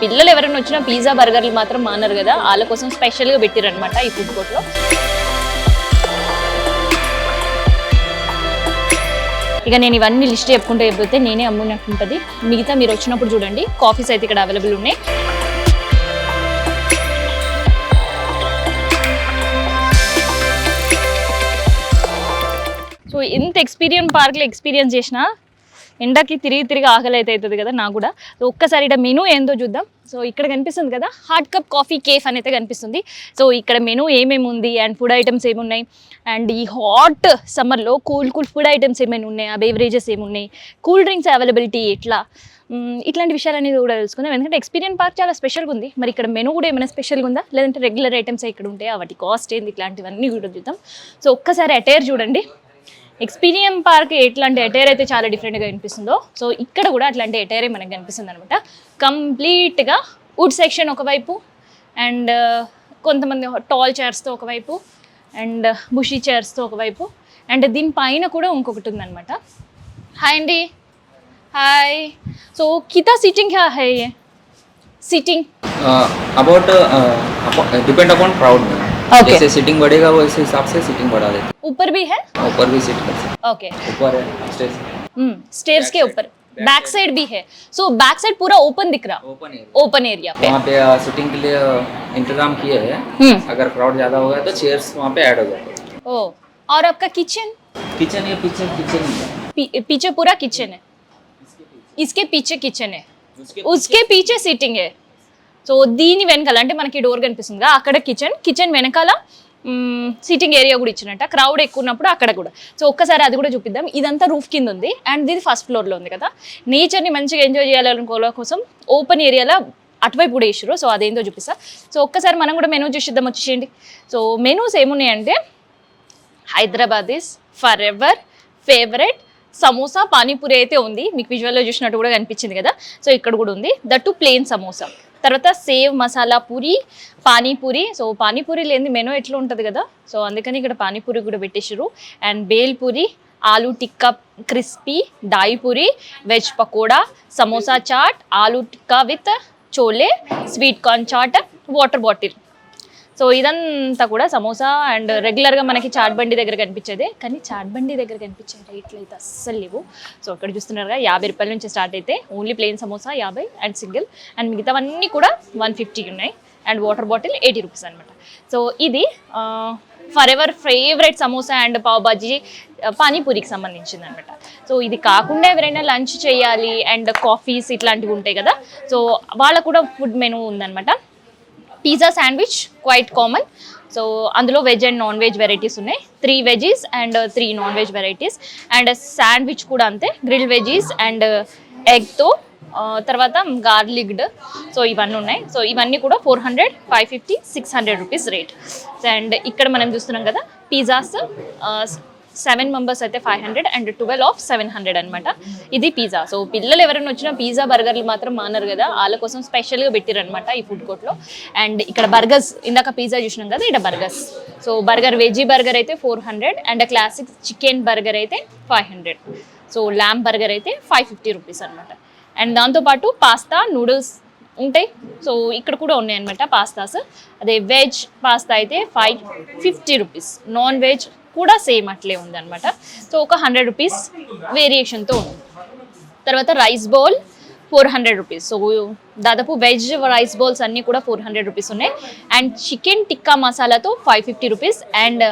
పిల్లలు ఎవరైనా వచ్చినా పిజ్జా బర్గర్లు మాత్రం మానరు కదా, వాళ్ళ కోసం స్పెషల్గా పెట్టిరనమాట ఈ ఫుడ్ కోర్ట్లో. ఇక నేను ఇవన్నీ లిస్ట్ చెప్పుకుంటూ అయిపోతే నేనే అమ్మునట్టుంటుంది. మిగతా మీరు వచ్చినప్పుడు చూడండి, కాఫీస్ అయితే ఇక్కడ అవైలబుల్ ఉన్నాయి. సో ఇంత ఎక్స్పీరియన్స్ చేసినా ఎండకి తిరిగి ఆకలి అయితే అవుతుంది కదా నాకు కూడా. సో ఒక్కసారి ఇక్కడ మెనూ ఏందో చూద్దాం. సో ఇక్కడ కనిపిస్తుంది కదా, హాట్ కప్ కాఫీ కేఫ్ అని అయితే కనిపిస్తుంది. సో ఇక్కడ మెనూ ఏమేమి ఉంది అండ్ ఫుడ్ ఐటమ్స్ ఏమున్నాయి, అండ్ ఈ హాట్ సమ్మర్లో కూల్ ఫుడ్ ఐటమ్స్ ఏమైనా ఉన్నాయి, ఆ బేవరేజెస్ ఏమున్నాయి, కూల్ డ్రింక్స్ అవైలబిలిటీ ఎట్లా, ఇట్లాంటి విషయాలు అనేది కూడా తెలుసుకుందాం. ఎందుకంటే ఎక్స్పీరియన్స్ పార్క్ చాలా స్పెషల్గా ఉంది. మరి ఇక్కడ మెనూ కూడా ఏమైనా స్పెషల్గా ఉందా, లేదంటే రెగ్యులర్ ఐటమ్స్ ఇక్కడ ఉంటాయా, వాటి కాస్ట్ ఏంది, ఇట్లాంటివన్నీ కూడా చూద్దాం. సో ఒక్కసారి అటైర్ చూడండి. ఎక్స్పీరియన్స్ పార్క్ ఎట్లాంటి అటైర్ అయితే చాలా డిఫరెంట్గా కనిపిస్తుందో, సో ఇక్కడ కూడా అట్లాంటి అటైరే మనకు కనిపిస్తుంది అనమాట. కంప్లీట్గా వుడ్ సెక్షన్ ఒకవైపు, అండ్ కొంతమంది టాల్ చైర్స్తో ఒకవైపు, అండ్ బుషీ చైర్స్తో ఒకవైపు, అండ్ దీనిపైన కూడా ఇంకొకటి ఉందన్నమాట. హాయ్ అండి, హాయ్. సో కితా సిట్టింగ్ క్యా హై ये sitting about depend upon crowd में. Okay. जैसे सीटिंग बढ़ेगा वो इस हिसाब से सीटिंग बढ़ा देते हैं. ऊपर भी है, ऊपर भी सीट कर सकते ओके. हैं. ऊपर है स्टेज. स्टेयर्स के ऊपर बैक साइड भी है. सो बैक साइड पूरा ओपन दिख रहा, ओपन एरिया पे वहाँ पे सीटिंग के लिए इंतजाम किए हैं. अगर क्राउड ज्यादा होगा तो चेयर्स वहाँ पे ऐड हो जाते हैं. ओ, और आपका किचन ये पीछे किचन है. पीछे पूरा किचन है, इसके पीछे किचन है, उसके पीछे सीटिंग है. సో దీని వెనకాల అంటే మనకి డోర్ కనిపిస్తుంది కదా, అక్కడ కిచెన్ వెనకాల సిట్టింగ్ ఏరియా కూడా ఇచ్చినట్ట. క్రౌడ్ ఎక్కువ ఉన్నప్పుడు అక్కడ కూడా. సో ఒక్కసారి అది కూడా చూపిద్దాం. ఇదంతా రూఫ్ కింద ఉంది అండ్ ఇది ఫస్ట్ ఫ్లోర్లో ఉంది కదా. నేచర్ని మంచిగా ఎంజాయ్ చేయాలనుకోవడం కోసం ఓపెన్ ఏరియాలో అటువైపు కూడా వేసారు. సో అదేందో చూపిస్తా. సో ఒక్కసారి మనం కూడా మెనూ చూసిద్దాం, వచ్చేసేయండి. సో మెనూస్ ఏమున్నాయంటే Hyderabadis forever favourite samosa panipuri అయితే ఉంది. మీకు విజువల్లో చూసినట్టు కూడా కనిపించింది కదా. సో ఇక్కడ కూడా ఉంది, దట్టు ప్లెయిన్ సమోసా. తర్వాత సేవ్ మసాలా పూరి, పానీపూరి. సో పానీపూరి లేని మెనూ ఎట్లా ఉంటుంది కదా, సో అందుకని ఇక్కడ పానీపూరి కూడా పెట్టేసారు. And bhel puri, aloo tikka crispy, dahi puri, veg pakoda, samosa chaat, aloo tikka with chole, sweet corn chaat, water bottle. So ఇదంతా కూడా సమోసా. అండ్ రెగ్యులర్గా మనకి చాట్ బండి దగ్గర కనిపించేదే, కానీ చాట్ బండి దగ్గర కనిపించే రేట్లు అయితే అస్సలు లేవు. సో ఇక్కడ చూస్తున్నారుగా 50 రూపాయల నుంచి స్టార్ట్ అయితే only plain samosa 50 and single, and మిగతావన్నీ కూడా 150 ఉన్నాయి. అండ్ వాటర్ బాటిల్ 80 రూపీస్ అనమాట. సో ఇది forever favourite samosa and pav bhaji పానీపూరికి సంబంధించింది అనమాట. సో ఇది కాకుండా ఎవరైనా లంచ్ చేయాలి అండ్ కాఫీస్ ఇట్లాంటివి ఉంటాయి కదా, సో వాళ్ళకు కూడా ఫుడ్ మెనూ ఉందన్నమాట. Pizza sandwich quite common. So అందులో veg and non veg varieties ఉన్నాయి. 3 veggies and 3 non veg varieties. And sandwich కూడా అంతే, గ్రిల్ వెజీస్ అండ్ ఎగ్తో, తర్వాత గార్లిక్డ్. సో ఇవన్నీ ఉన్నాయి. సో ఇవన్నీ కూడా 400, 550, 600 రూపీస్ రేట్. అండ్ ఇక్కడ మనం చూస్తున్నాం కదా పిజ్జాస్ 7 మెంబర్స్ అయితే 500 అండ్ 12 ఆఫ్ 700 అనమాట. ఇది పిజ్జా. సో పిల్లలు ఎవరైనా వచ్చినా పిజ్జా బర్గర్లు మాత్రం మానరు కదా, వాళ్ళ కోసం స్పెషల్గా పెట్టిరనమాట ఈ ఫుడ్ కోర్ట్లో. అండ్ ఇక్కడ బర్గర్స్, ఇందాక పిజ్జా చూసినాం కదా, ఇక్కడ burgers. So burger veggie burger అయితే 400 అండ్ క్లాసిక్ చికెన్ బర్గర్ అయితే 500. సో ల్యాంబ్ బర్గర్ అయితే 550 రూపీస్ అనమాట. అండ్ దాంతోపాటు పాస్తా, నూడిల్స్ ఉంటాయి. సో ఇక్కడ కూడా ఉన్నాయి అనమాట పాస్తాస్. అదే వెజ్ పాస్తా అయితే 550 రూపీస్, నాన్ వెజ్ కూడా సేమ్ అట్లే ఉందన్నమాట. సో ఒక 100 రూపీస్ వేరియేషన్తో ఉంది. తర్వాత రైస్ బౌల్ 400 రూపీస్. సో దాదాపు వెజ్ రైస్ బౌల్స్ అన్నీ కూడా 400 రూపీస్ ఉన్నాయి. అండ్ చికెన్ టిక్కా మసాలాతో 550 రూపీస్ అండ్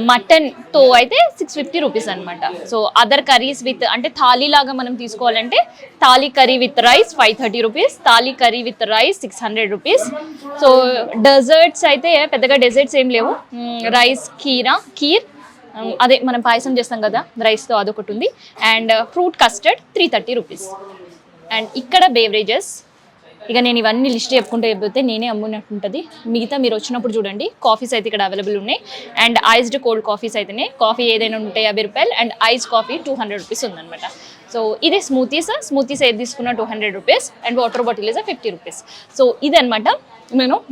మటన్తో అయితే 650 రూపీస్ అనమాట. సో అదర్ కర్రీస్ విత్ అంటే థాలీ లాగా మనం తీసుకోవాలంటే thali curry with rice 530 rupees, thali curry with rice 600 rupees. So desserts అయితే పెద్దగా డెజర్ట్స్ ఏం లేవు. రైస్ కీర్ అదే మనం పాయసం చేస్తాం కదా రైస్తో, అదొకటి ఉంది. And fruit custard 330 rupees. And ఇక్కడ బేవరేజెస్, ఇక నేను ఇవన్నీ లిస్ట్ చెప్పుకుంటూ అయిపోతే నేనే అమ్మునట్టుంటుంది. మిగతా మీరు వచ్చినప్పుడు చూడండి, కాఫీస్ అయితే ఇక్కడ అవైలబుల్ ఉన్నాయి. అండ్ ఐస్డ్ కోల్డ్ కాఫీస్ అయితేనే, కాఫీ ఏదైనా ఉంటే 50 రూపాయలు అండ్ ఐస్ కాఫీ 200 రూపీస్ ఉందన్నమాట. సో ఇది స్మూతీస్ ఏది తీసుకున్న 200 rupees and water bottle is 50 rupees. So ఇదనమాట.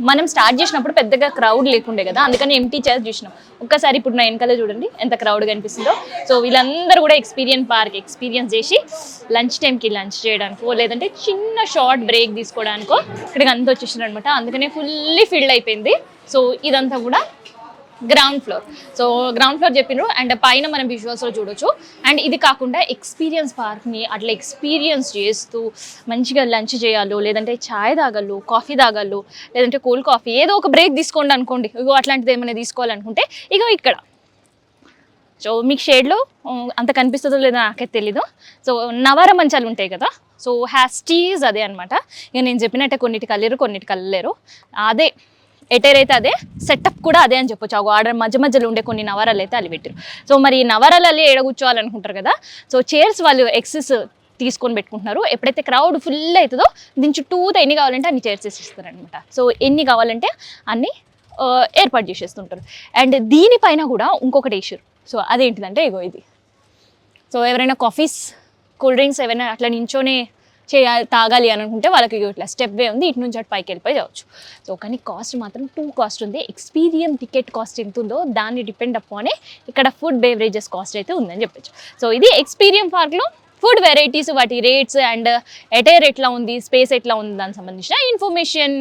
మనం స్టార్ట్ చేసినప్పుడు పెద్దగా క్రౌడ్ లేకుండే కదా, అందుకని ఎంటీ చైర్స్ చూసినాం. ఒక్కసారి ఇప్పుడు నా వెనకాల చూడండి ఎంత క్రౌడ్ కనిపిస్తుందో. సో వీళ్ళందరూ కూడా ఎక్స్పీరియన్స్ చేసి లంచ్ టైంకి లంచ్ చేయడానికో లేదంటే చిన్న షార్ట్ బ్రేక్ తీసుకోవడానికో ఇక్కడికి అంతా వచ్చేసారు అనమాట. అందుకనే ఫుల్లీ ఫిల్డ్ అయిపోయింది. సో ఇదంతా కూడా గ్రౌండ్ ఫ్లోర్ చెప్పిండ్రు. అండ్ పైన మనం విజువల్స్లో చూడొచ్చు. అండ్ ఇది కాకుండా ఎక్స్పీరియన్స్ పార్క్ని అట్లా ఎక్స్పీరియన్స్ చేస్తూ మంచిగా లంచ్ చేయాలో లేదంటే చాయ్ తాగాలో కాఫీ తాగాలో లేదంటే కోల్డ్ కాఫీ ఏదో ఒక బ్రేక్ తీసుకోండి అనుకోండి. ఇగో అట్లాంటిది ఏమైనా తీసుకోవాలనుకుంటే ఇగో ఇక్కడ. సో మీకు షేడ్లో అంత కనిపిస్తుందో లేదో నాకైతే తెలీదు. సో నవార మంచాలు ఉంటాయి కదా, సో హ్యాస్టీస్ అదే అనమాట. ఇక నేను చెప్పినట్టే కొన్నిటి కలలేరు అదే ఎటైర్ అయితే అదే, సెటప్ కూడా అదే అని చెప్పొచ్చు. ఆ ఆర్డర్ మధ్యలో ఉండే కొన్ని నవరాలు అయితే అల్లి పెట్టారు. సో మరి ఈ నవరాలు ఏడ కూర్చోవాలనుకుంటారు కదా, సో చైర్స్ వాళ్ళు ఎక్సెస్ తీసుకొని పెట్టుకుంటున్నారు. ఎప్పుడైతే క్రౌడ్ ఫుల్ అవుతుందో దీని చుట్టూ ఎన్ని కావాలంటే అన్ని చైర్స్ ఇస్తారు అనమాట. సో ఎన్ని కావాలంటే అన్ని ఏర్పాటు చేసేస్తుంటారు. అండ్ దీనిపైన కూడా ఇంకొకటి వేసారు. సో అదేంటిదంటే ఇగో ఇది. సో ఎవరైనా కాఫీస్ కూల్ డ్రింక్స్ ఏమైనా అట్లా నించోనే తాగాలి అని అనుకుంటే వాళ్ళకి ఇట్లా స్టెప్ వే ఉంది, ఇటు నుంచి అటు పైకి వెళ్ళిపోయి కావచ్చు. సో కానీ కాస్ట్ మాత్రం కాస్ట్ ఉంది. ఎక్స్పీరియన్స్ టికెట్ కాస్ట్ ఎంత ఉందో దాన్ని డిపెండ్ అప్పోనే ఇక్కడ ఫుడ్ బేవరేజెస్ కాస్ట్ అయితే ఉందని చెప్పచ్చు. సో ఇది ఎక్స్పీరియన్స్ పార్క్లో ఫుడ్ వెరైటీస్, వాటి రేట్స్ అండ్ ఎటైర్ ఎట్లా ఉంది, స్పేస్ ఎట్లా ఉంది దానికి సంబంధించిన ఇన్ఫర్మేషన్.